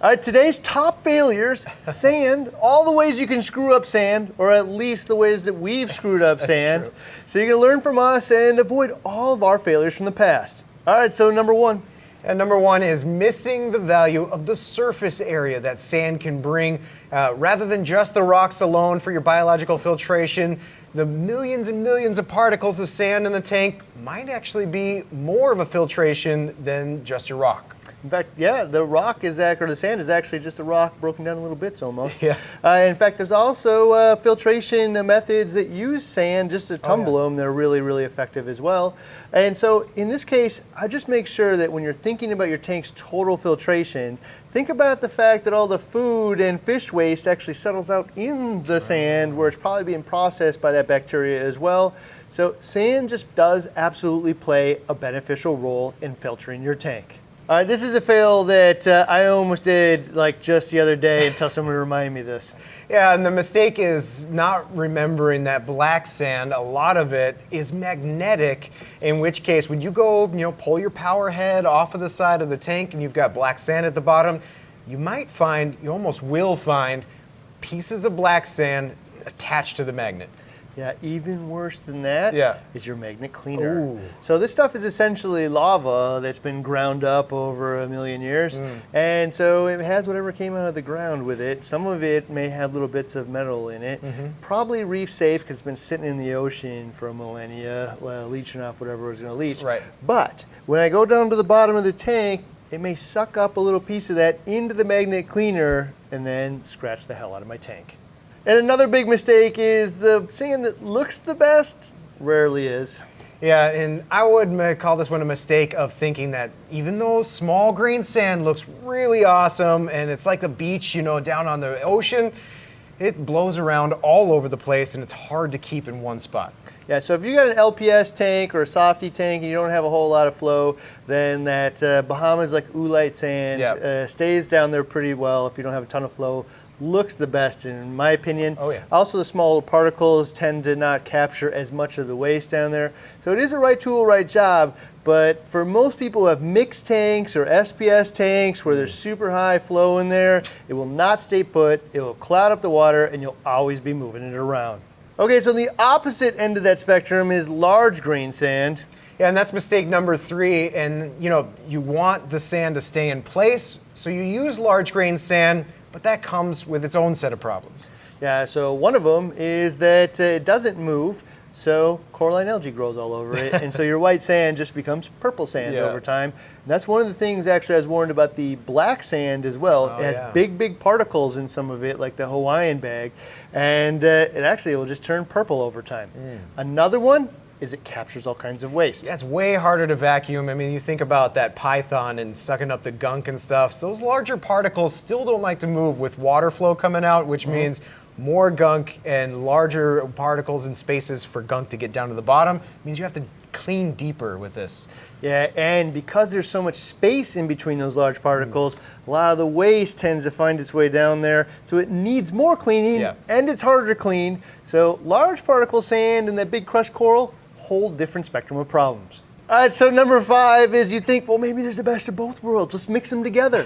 All right, today's top failures, sand, all the ways you can screw up sand, or at least the ways that we've screwed up sand. True. So you can learn from us and avoid all of our failures from the past. All right, so number one. And number one is missing the value of the surface area that sand can bring. Rather than just the rocks alone for your biological filtration, the millions and millions of particles of sand in the tank might actually be more of a filtration than just a rock. In fact, yeah, the rock is or the sand is actually just a rock broken down in little bits almost. Yeah. In fact, there's also filtration methods that use sand just to tumble them. They're really, really effective as well. And so in this case, I just make sure that when you're thinking about your tank's total filtration, think about the fact that all the food and fish waste actually settles out in the sand where it's probably being processed by that bacteria as well. So sand just does absolutely play a beneficial role in filtering your tank. All right, this is a fail that I almost did like just the other day until someone reminded me of this. Yeah, and the mistake is not remembering that black sand, a lot of it is magnetic, in which case when you go, pull your power head off of the side of the tank and you've got black sand at the bottom, you almost will find pieces of black sand attached to the magnet. Yeah, even worse than that is your magnet cleaner. Ooh. So this stuff is essentially lava that's been ground up over a million years. And so it has whatever came out of the ground with it. Some of it may have little bits of metal in it. Probably reef safe because it's been sitting in the ocean for millennia, leaching off whatever was going to leach. Right. But when I go down to the bottom of the tank, it may suck up a little piece of that into the magnet cleaner and then scratch the hell out of my tank. And another big mistake is the sand that looks the best rarely is. Yeah, and I would call this one a mistake of thinking that even though small grain sand looks really awesome and it's like the beach, down on the ocean, it blows around all over the place and it's hard to keep in one spot. Yeah, so if you got an LPS tank or a softy tank and you don't have a whole lot of flow, then that Bahamas like oolite sand stays down there pretty well if you don't have a ton of flow. Looks the best in my opinion. Oh yeah. Also the smaller particles tend to not capture as much of the waste down there. So it is a right tool, right job, but for most people who have mixed tanks or SPS tanks where there's super high flow in there, it will not stay put, it will cloud up the water and you'll always be moving it around. Okay, so the opposite end of that spectrum is large grain sand. Yeah, and that's mistake number 3. And you want the sand to stay in place, so you use large grain sand, but that comes with its own set of problems. Yeah, so one of them is that it doesn't move, so coralline algae grows all over it, and so your white sand just becomes purple sand over time. And that's one of the things actually I was warned about the black sand as well. It has big, big particles in some of it, like the Hawaiian bag, and it will just turn purple over time. Another one is it captures all kinds of waste. Yeah, it's way harder to vacuum. I mean, you think about that python and sucking up the gunk and stuff. So those larger particles still don't like to move with water flow coming out, which means more gunk and larger particles and spaces for gunk to get down to the bottom. It means you have to clean deeper with this. Yeah, and because there's so much space in between those large particles, a lot of the waste tends to find its way down there, so it needs more cleaning, and it's harder to clean. So large particle sand and that big crushed coral, whole different spectrum of problems. All right, so number 5 is you think, well, maybe there's the best of both worlds. Let's mix them together.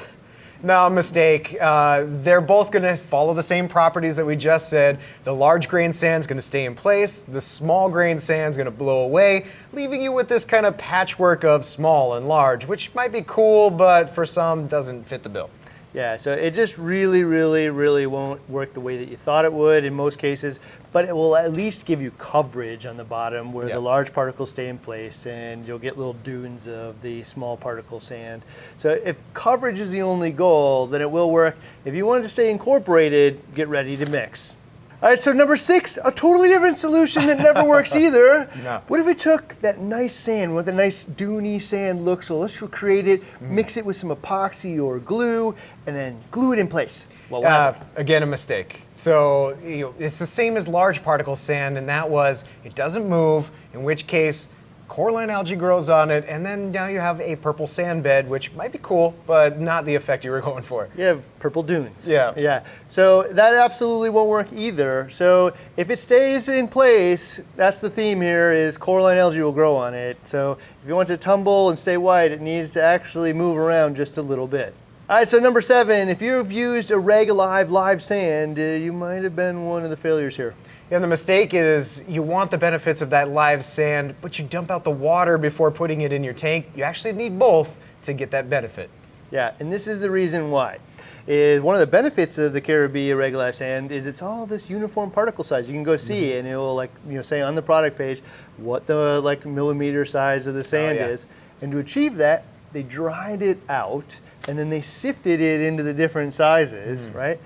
No, mistake. They're both going to follow the same properties that we just said. The large grain sand's going to stay in place. The small grain sand's going to blow away, leaving you with this kind of patchwork of small and large, which might be cool, but for some doesn't fit the bill. Yeah, so it just really, really, really won't work the way that you thought it would in most cases, but it will at least give you coverage on the bottom where the large particles stay in place and you'll get little dunes of the small particle sand. So if coverage is the only goal, then it will work. If you want it to stay incorporated, get ready to mix. All right, so number 6, a totally different solution that never works either. No. What if we took that nice sand, what the nice duney sand looks, so let's recreate it, mix it with some epoxy or glue, and then glue it in place. Well, again, a mistake. So it's the same as large particle sand, and that was it doesn't move, in which case coralline algae grows on it, and then now you have a purple sand bed, which might be cool, but not the effect you were going for. You have purple dunes. Yeah. So that absolutely won't work either. So if it stays in place, that's the theme here, is coralline algae will grow on it. So if you want it to tumble and stay white, it needs to actually move around just a little bit. All right, so number 7, if you've used arag-alive live sand, you might have been one of the failures here. Yeah, the mistake is you want the benefits of that live sand, but you dump out the water before putting it in your tank. You actually need both to get that benefit. Yeah, and this is the reason why. Is one of the benefits of the CaribSea arag-alive sand is it's all this uniform particle size. You can go see and it will say on the product page what the millimeter size of the sand is. And to achieve that, they dried it out and then they sifted it into the different sizes, right?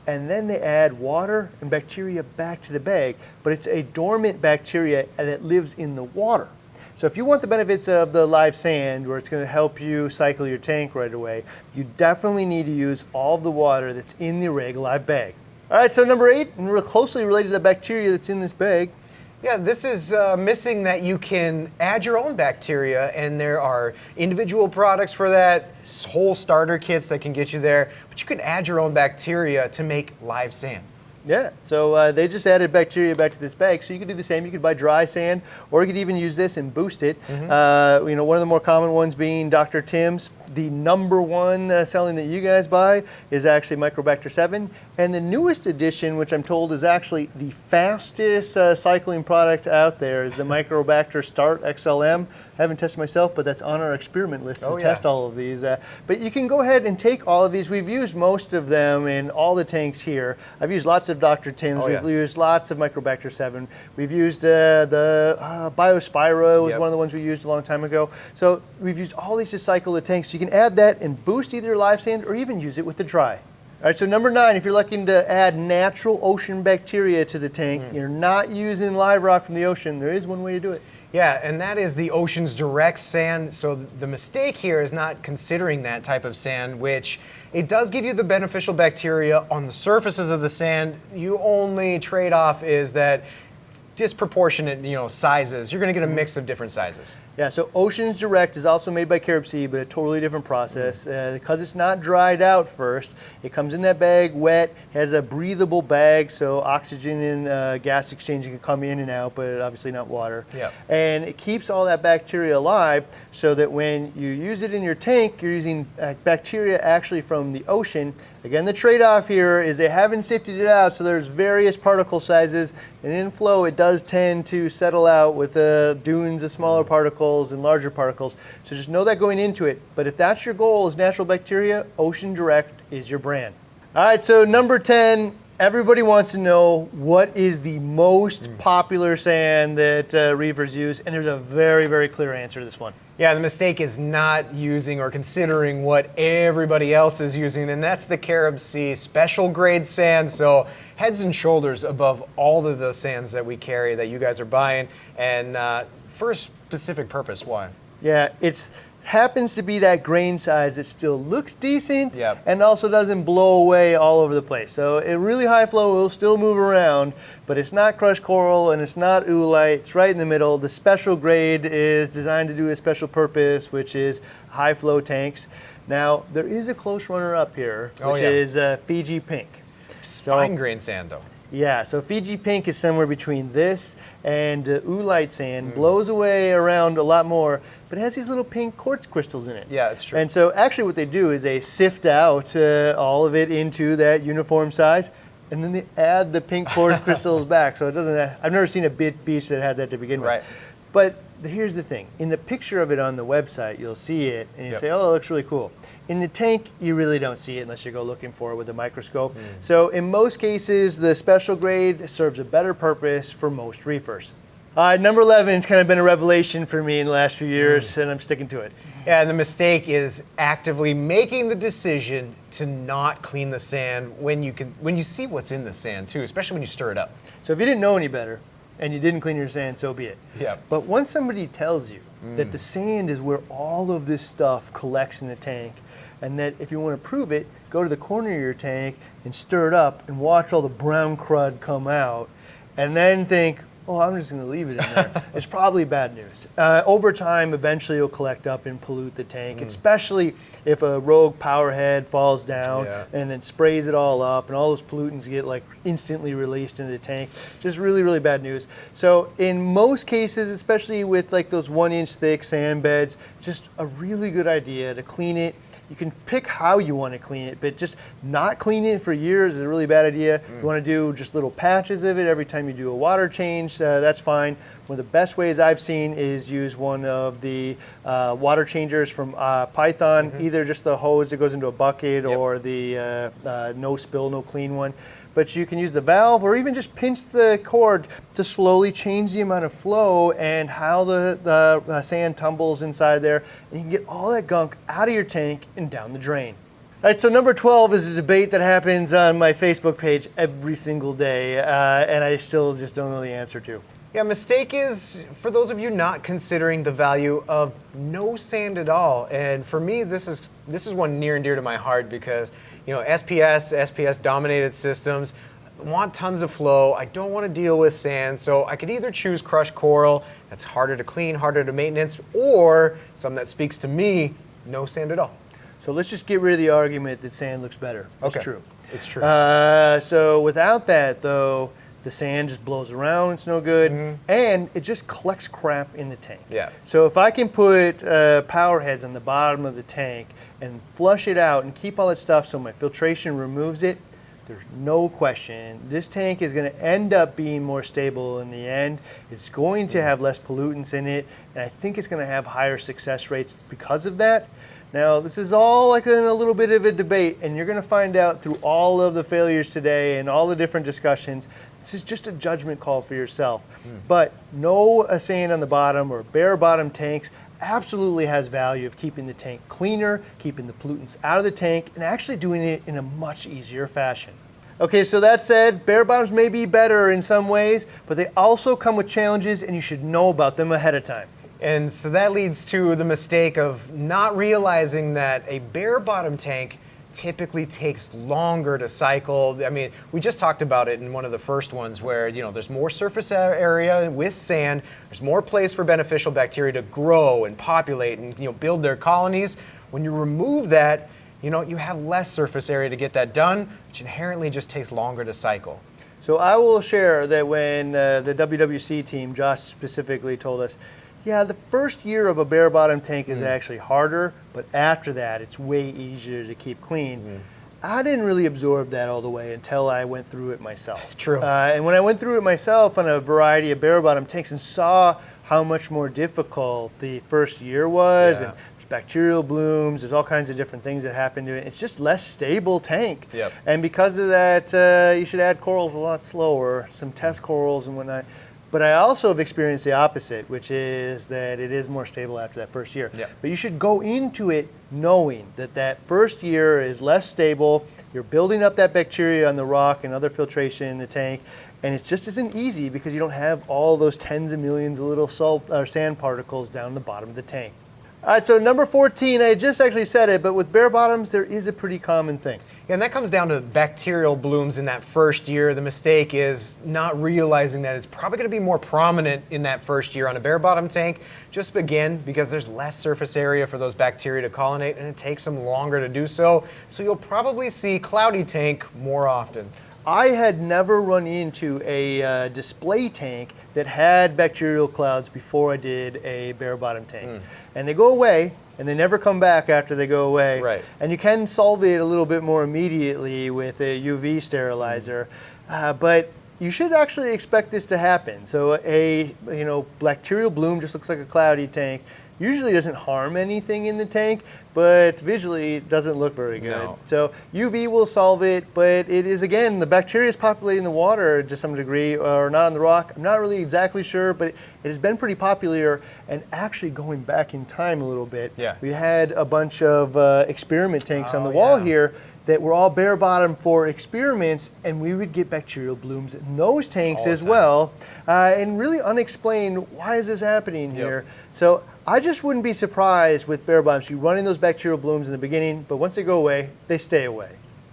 And then they add water and bacteria back to the bag, but it's a dormant bacteria that lives in the water. So if you want the benefits of the live sand, where it's going to help you cycle your tank right away, you definitely need to use all of the water that's in the arag-alive bag. All right, so number 8, and real closely related to the bacteria that's in this bag. Yeah, this is missing that you can add your own bacteria, and there are individual products for that, whole starter kits that can get you there, but you can add your own bacteria to make live sand. Yeah, so they just added bacteria back to this bag, so you could do the same. You could buy dry sand, or you could even use this and boost it. One of the more common ones being Dr. Tim's. The number one selling that you guys buy is actually Microbacter 7, and the newest edition, which I'm told is actually the fastest cycling product out there, is the Microbacter Start XLM. I haven't tested myself, but that's on our experiment list to test all of these. But you can go ahead and take all of ththese. We've used most of them in all the tanks here. I've used lots of Dr. Tim's. We've used lots of Microbacter 7. We've used the Biospiro was one of the ones we used a long time ago. So we've used all these to cycle the tanks. So you can add that and boost either your live sand or even use it with the dry. All right, so number 9, if you're looking to add natural ocean bacteria to the tank, you're not using live rock from the ocean, there is one way to do it. Yeah, and that is the ocean's direct sand. So the mistake here is not considering that type of sand, which it does give you the beneficial bacteria on the surfaces of the sand. You only trade-off is that disproportionate, sizes. You're going to get a mix of different sizes. Yeah, so Ocean's Direct is also made by CaribSea, but a totally different process. Because it's not dried out first, it comes in that bag wet, has a breathable bag, so oxygen and gas exchange can come in and out, but obviously not water. Yep. And it keeps all that bacteria alive so that when you use it in your tank, you're using bacteria actually from the ocean. Again, the trade-off here is they haven't sifted it out, so there's various particle sizes, and in flow it does tend to settle out with dunes of smaller particles and larger particles. So just know that going into it. But if that's your goal is natural bacteria, Ocean Direct is your brand. All right, so number 10, everybody wants to know what is the most popular sand that reefers use, and there's a very, very clear answer to this one. Yeah, the mistake is not using or considering what everybody else is using, and that's the CaribSea special grade sand. So heads and shoulders above all of the sands that we carry that you guys are buying, and for a specific purpose. Why? Yeah, it's happens to be that grain size that still looks decent and also doesn't blow away all over the place. So a really high flow will still move around, but it's not crushed coral and it's not oolite. It's right in the middle. The special grade is designed to do a special purpose, which is high flow tanks. Now, there is a close runner up here, which is Fiji Pink. Fine grain sand though. Yeah, so Fiji Pink is somewhere between this and oolite sand, blows away around a lot more, but it has these little pink quartz crystals in it. Yeah, that's true. And so actually what they do is they sift out all of it into that uniform size, and then they add the pink quartz crystals back. So it doesn't, I've never seen a beach that had that to begin with. Right. But here's the thing, in the picture of it on the website, you'll see it, and you say, oh, it looks really cool. In the tank, you really don't see it unless you go looking for it with a microscope. So in most cases, the special grade serves a better purpose for most reefers. Number 11 has kind of been a revelation for me in the last few years, and I'm sticking to it. Yeah, and the mistake is actively making the decision to not clean the sand when you see what's in the sand too, especially when you stir it up. So if you didn't know any better and you didn't clean your sand, so be it. Yeah. But once somebody tells you that the sand is where all of this stuff collects in the tank, and that if you want to prove it, go to the corner of your tank and stir it up and watch all the brown crud come out, and then think, oh, I'm just going to leave it in there. It's probably bad news. Over time, eventually it'll collect up and pollute the tank, especially if a rogue power head falls down and then sprays it all up and all those pollutants get instantly released into the tank. Just really, really bad news. So in most cases, especially with those 1-inch thick sand beds, just a really good idea to clean it. You can pick how you want to clean it, but just not cleaning it for years is a really bad idea. If you want to do just little patches of it every time you do a water change, that's fine. One of the best ways I've seen is use one of the water changers from Python, either just the hose that goes into a bucket or the no spill, no clean one. But you can use the valve or even just pinch the cord to slowly change the amount of flow and how the sand tumbles inside there. And you can get all that gunk out of your tank and down the drain. All right, so number 12 is a debate that happens on my Facebook page every single day, and I still just don't know the answer to. Yeah, mistake is, for those of you not considering the value of no sand at all. And for me, this is one near and dear to my heart because, SPS dominated systems, want tons of flow. I don't want to deal with sand, so I could either choose crushed coral, that's harder to clean, harder to maintenance, or something that speaks to me, no sand at all. So let's just get rid of the argument that sand looks better. It's true. It's true. So without that, though, the sand just blows around, it's no good, and it just collects crap in the tank. Yeah. So if I can put power heads on the bottom of the tank and flush it out and keep all that stuff so my filtration removes it, there's no question this tank is going to end up being more stable in the end. It's going to have less pollutants in it, and I think it's going to have higher success rates because of that. Now, this is all like in a little bit of a debate, and you're going to find out through all of the failures today and all the different discussions. This is just a judgment call for yourself. But no sand on the bottom or bare bottom tanks absolutely has value of keeping the tank cleaner, keeping the pollutants out of the tank, and actually doing it in a much easier fashion. Okay, so that said, bare bottoms may be better in some ways, but they also come with challenges, and you should know about them ahead of time. And so that leads to the mistake of not realizing that a bare bottom tank typically takes longer to cycle. I mean, we just talked about it in one of the first ones where, there's more surface area with sand, there's more place for beneficial bacteria to grow and populate and, build their colonies. When you remove that, you have less surface area to get that done, which inherently just takes longer to cycle. So I will share that when the WWC team, Josh specifically, told us, yeah, the first year of a bare bottom tank is actually harder, but after that, it's way easier to keep clean. I didn't really absorb that all the way until I went through it myself. True. And when I went through it myself on a variety of bare bottom tanks and saw how much more difficult the first year was, and there's bacterial blooms, there's all kinds of different things that happen to it. It's just less stable tank. Yep. And because of that, you should add corals a lot slower, some test corals and whatnot. But I also have experienced the opposite, which is that it is more stable after that first year. Yep. But you should go into it knowing that that first year is less stable. You're building up that bacteria on the rock and other filtration in the tank, and it just isn't easy because you don't have all those tens of millions of little salt or sand particles down the bottom of the tank. All right, so number 14, I just actually said it, but with bare bottoms, there is a pretty common thing. Yeah, and that comes down to bacterial blooms in that first year. The mistake is not realizing that it's probably going to be more prominent in that first year on a bare bottom tank. Just again, because there's less surface area for those bacteria to colonate, and it takes them longer to do so. So you'll probably see cloudy tank more often. I had never run into a display tank that had bacterial clouds before I did a bare bottom tank. And they go away, and they never come back after they go away. Right. And you can solve it a little bit more immediately with a UV sterilizer, but you should actually expect this to happen. So a bacterial bloom just looks like a cloudy tank. Usually doesn't harm anything in the tank, but visually it doesn't look very good. No. So UV will solve it, but it is, again, the bacteria is populating the water to some degree, or not on the rock. I'm not really exactly sure, but it has been pretty popular. And actually going back in time a little bit, we had a bunch of experiment tanks on the wall here that were all bare bottom for experiments, and we would get bacterial blooms in those tanks as well, and really unexplained, why is this happening here? So I just wouldn't be surprised with bare bottoms. You run in those bacterial blooms in the beginning, but once they go away, they stay away.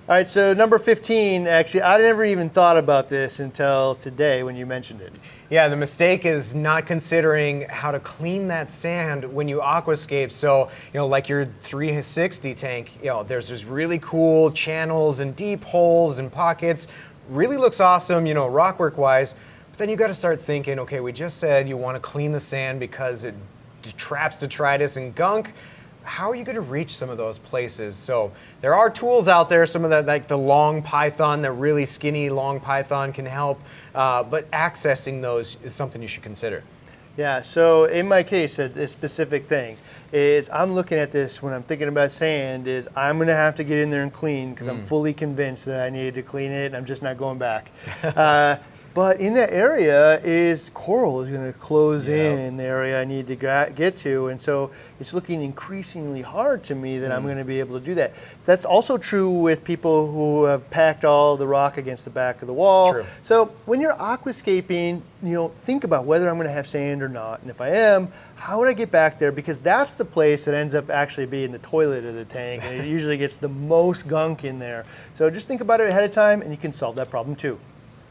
All right, so number 15, actually, I never even thought about this until today when you mentioned it. Yeah, the mistake is not considering how to clean that sand when you aquascape. So, like your 360 tank, there's these really cool channels and deep holes and pockets. Really looks awesome, rockwork wise. But then you got to start thinking, okay, we just said you want to clean the sand because it traps detritus and gunk. how are you going to reach some of those places? So there are tools out there, some of that, like the long python, the really skinny long python can help, but accessing those is something you should consider. Yeah, so in my case, a specific thing is I'm looking at this when I'm thinking about sand is I'm going to have to get in there and clean because I'm fully convinced that I needed to clean it and I'm just not going back. But in that area is coral is going to close in the area I need to get to. And so it's looking increasingly hard to me that I'm going to be able to do that. That's also true with people who have packed all the rock against the back of the wall. True. So when you're aquascaping, think about whether I'm going to have sand or not. And if I am, how would I get back there? Because that's the place that ends up actually being the toilet of the tank. And it usually gets the most gunk in there. So just think about it ahead of time and you can solve that problem too.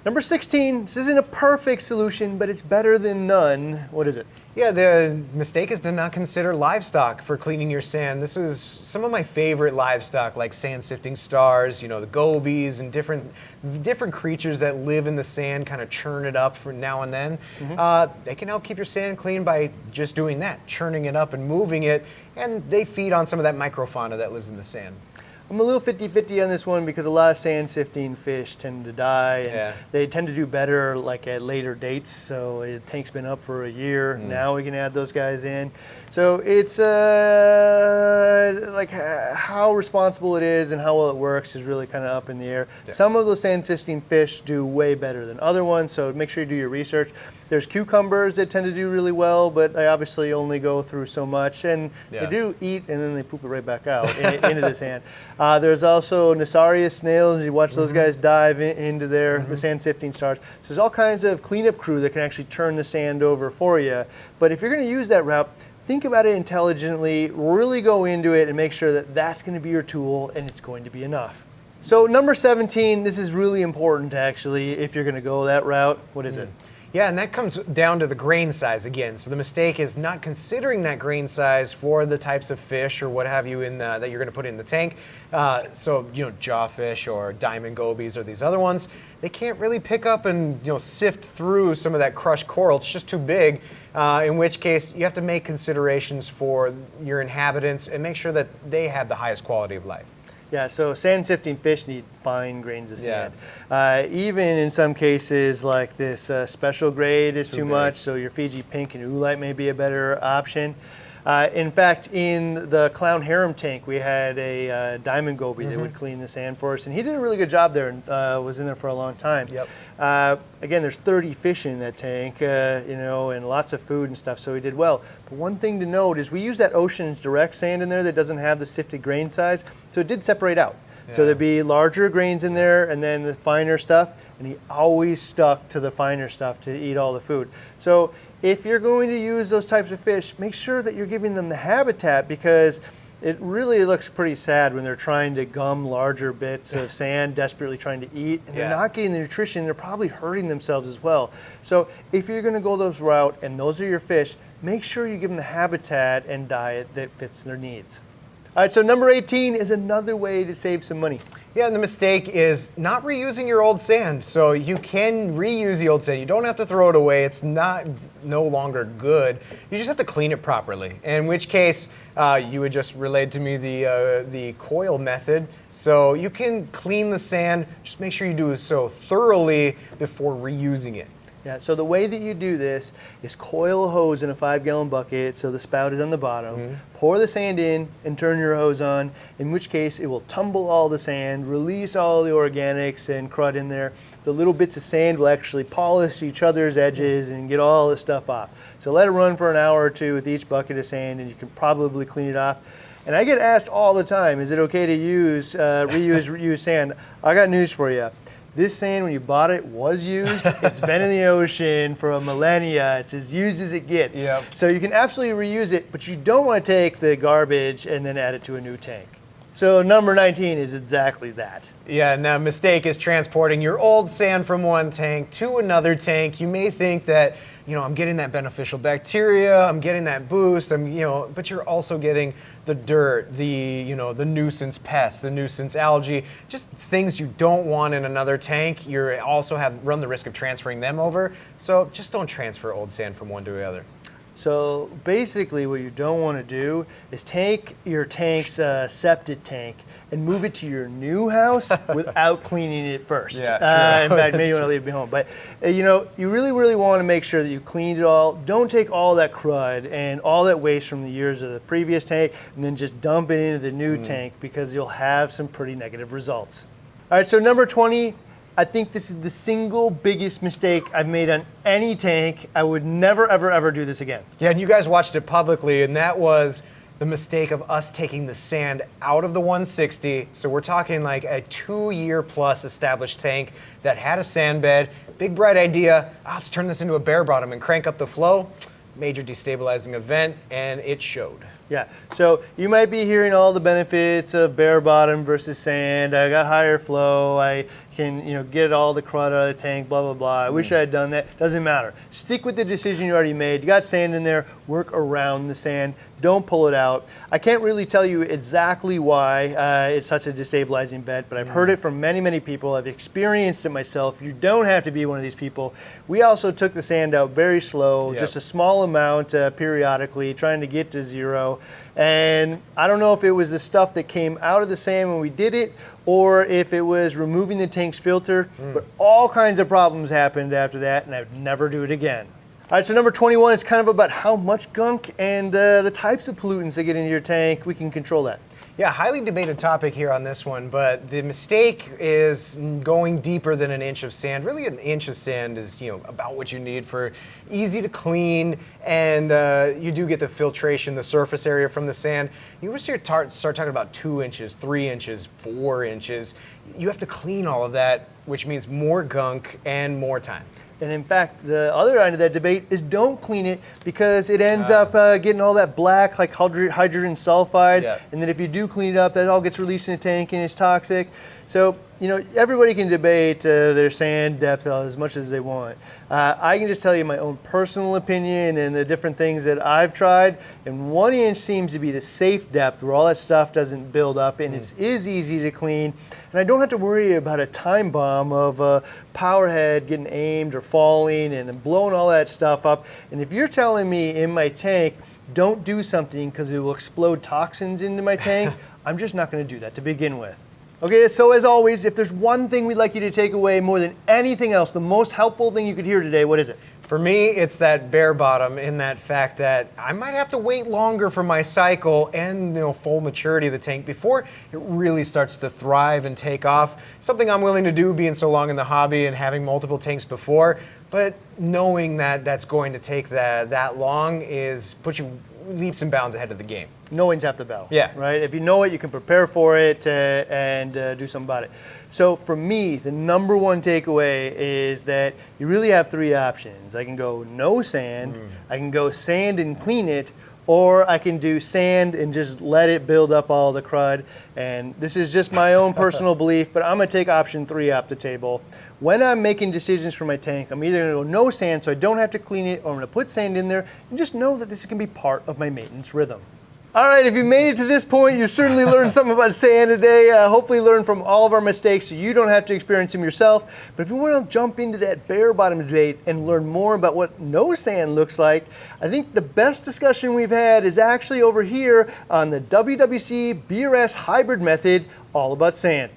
Number 16, this isn't a perfect solution, but it's better than none. What is it? Yeah, the mistake is to not consider livestock for cleaning your sand. This is some of my favorite livestock, like sand sifting stars, the gobies and different creatures that live in the sand, kind of churn it up from now and then. They can help keep your sand clean by just doing that, churning it up and moving it, and they feed on some of that microfauna that lives in the sand. I'm a little 50-50 on this one because a lot of sand sifting fish tend to die and they tend to do better like at later dates. So the tank's been up for a year. Now we can add those guys in. So it's like how responsible it is and how well it works is really kind of up in the air. Yeah. Some of those sand sifting fish do way better than other ones. So make sure you do your research. There's cucumbers that tend to do really well, but they obviously only go through so much. And they do eat and then they poop it right back out into the sand. There's also Nassarius snails. You watch those guys dive into the sand sifting stars. So there's all kinds of cleanup crew that can actually turn the sand over for you. But if you're going to use that route, think about it intelligently, really go into it and make sure that that's going to be your tool and it's going to be enough. So number 17, this is really important actually if you're going to go that route. What is it? Yeah, and that comes down to the grain size again. So the mistake is not considering that grain size for the types of fish or what have you that you're going to put in the tank. So jawfish or diamond gobies or these other ones, they can't really pick up and sift through some of that crushed coral. It's just too big. In which case you have to make considerations for your inhabitants and make sure that they have the highest quality of life. Yeah, so sand sifting fish need fine grains of sand. Even in some cases like this special grade is too much, so your Fiji pink and oolite may be a better option. In fact, in the clown harem tank, we had a diamond goby that would clean the sand for us, and he did a really good job there and was in there for a long time. Again, there's 30 fish in that tank, and lots of food and stuff, so he did well. But one thing to note is we use that Ocean's Direct sand in there that doesn't have the sifted grain size, so it did separate out. So there'd be larger grains in there and then the finer stuff, and he always stuck to the finer stuff to eat all the food. So if you're going to use those types of fish, make sure that you're giving them the habitat because it really looks pretty sad when they're trying to gum larger bits of sand, desperately trying to eat, and they're not getting the nutrition. They're probably hurting themselves as well. So if you're going to go those route and those are your fish, make sure you give them the habitat and diet that fits their needs. All right, so number 18 is another way to save some money. Yeah, and the mistake is not reusing your old sand. So you can reuse the old sand. You don't have to throw it away. It's no longer good. You just have to clean it properly. In which case, you would just relate to me the coil method. So you can clean the sand. Just make sure you do so thoroughly before reusing it. Yeah, so the way that you do this is coil a hose in a 5-gallon bucket so the spout is on the bottom, pour the sand in and turn your hose on, in which case it will tumble all the sand, release all the organics and crud in there. The little bits of sand will actually polish each other's edges and get all the stuff off. So let it run for an hour or two with each bucket of sand and you can probably clean it off. And I get asked all the time, is it okay to reuse sand? I got news for you. This sand, when you bought it, was used. It's been in the ocean for a millennia. It's as used as it gets. So you can absolutely reuse it, but you don't want to take the garbage and then add it to a new tank. So number 19 is exactly that. Yeah, and the mistake is transporting your old sand from one tank to another tank. You may think that, I'm getting that beneficial bacteria, I'm getting that boost, but you're also getting the dirt, the nuisance pests, the nuisance algae, just things you don't want in another tank. You also run the risk of transferring them over. So just don't transfer old sand from one to the other. So basically what you don't want to do is take your tank's septic tank and move it to your new house without cleaning it first. Yeah, in fact, maybe you want to leave it home. But you know, you really want to make sure that you cleaned it all. Don't take all that crud and all that waste from the years of the previous tank and then just dump it into the new tank, because you'll have some pretty negative results. All right, so number 20, I think this is the single biggest mistake I've made on any tank. I would never, ever do this again. Yeah, and you guys watched it publicly, and that was the mistake of us taking the sand out of the 160. So we're talking like a 2-year plus established tank that had a sand bed. Big bright idea, let's turn this into a bare bottom and crank up the flow. Major destabilizing event, and it showed. Yeah, so you might be hearing all the benefits of bare bottom versus sand. I got higher flow, I can get all the crud out of the tank, blah, blah, blah. I wish I had done that. Doesn't matter. Stick with the decision you already made. You got sand in there, work around the sand. Don't pull it out. I can't really tell you exactly why it's such a destabilizing event, but I've heard it from many people. I've experienced it myself. You don't have to be one of these people. We also took the sand out very slow, just a small amount periodically, trying to get to zero. And I don't know if it was the stuff that came out of the sand when we did it, or if it was removing the tank's filter, but all kinds of problems happened after that, and I would never do it again. All right, so number 21 is kind of about how much gunk and the types of pollutants that get into your tank. We can control that. Yeah, highly debated topic here on this one, but the mistake is going deeper than an inch of sand. Really, an inch of sand is about what you need for easy to clean, and you do get the filtration, the surface area from the sand. You want to start talking about 2 inches, 3 inches, 4 inches. You have to clean all of that, which means more gunk and more time. And in fact, the other end of that debate is don't clean it, because it ends up getting all that black, like hydrogen sulfide. Yeah. And then if you do clean it up, that all gets released in the tank and it's toxic. So, everybody can debate their sand depth as much as they want. I can just tell you my own personal opinion and the different things that I've tried. And 1 inch seems to be the safe depth where all that stuff doesn't build up, and it is easy to clean. And I don't have to worry about a time bomb of a power head getting aimed or falling and blowing all that stuff up. And if you're telling me in my tank, don't do something because it will explode toxins into my tank, I'm just not going to do that to begin with. Okay, so as always, if there's one thing we'd like you to take away more than anything else, the most helpful thing you could hear today, what is it? For me, it's that bare bottom, in that fact that I might have to wait longer for my cycle and full maturity of the tank before it really starts to thrive and take off. Something I'm willing to do, being so long in the hobby and having multiple tanks before, but knowing that that's going to take that long puts you leaps and bounds ahead of the game. Knowing's half the battle. Yeah. Right? If you know it, you can prepare for it and do something about it. So for me, the number one takeaway is that you really have 3 options. I can go no sand, I can go sand and clean it, or I can do sand and just let it build up all the crud. And this is just my own personal belief, but I'm gonna take option 3 off the table. When I'm making decisions for my tank, I'm either gonna go no sand so I don't have to clean it, or I'm gonna put sand in there and just know that this can be part of my maintenance rhythm. All right, if you made it to this point, you certainly learned something about sand today. Hopefully learn from all of our mistakes so you don't have to experience them yourself. But if you want to jump into that bare bottom debate and learn more about what no sand looks like, I think the best discussion we've had is actually over here on the WWC BRS hybrid method, all about sand.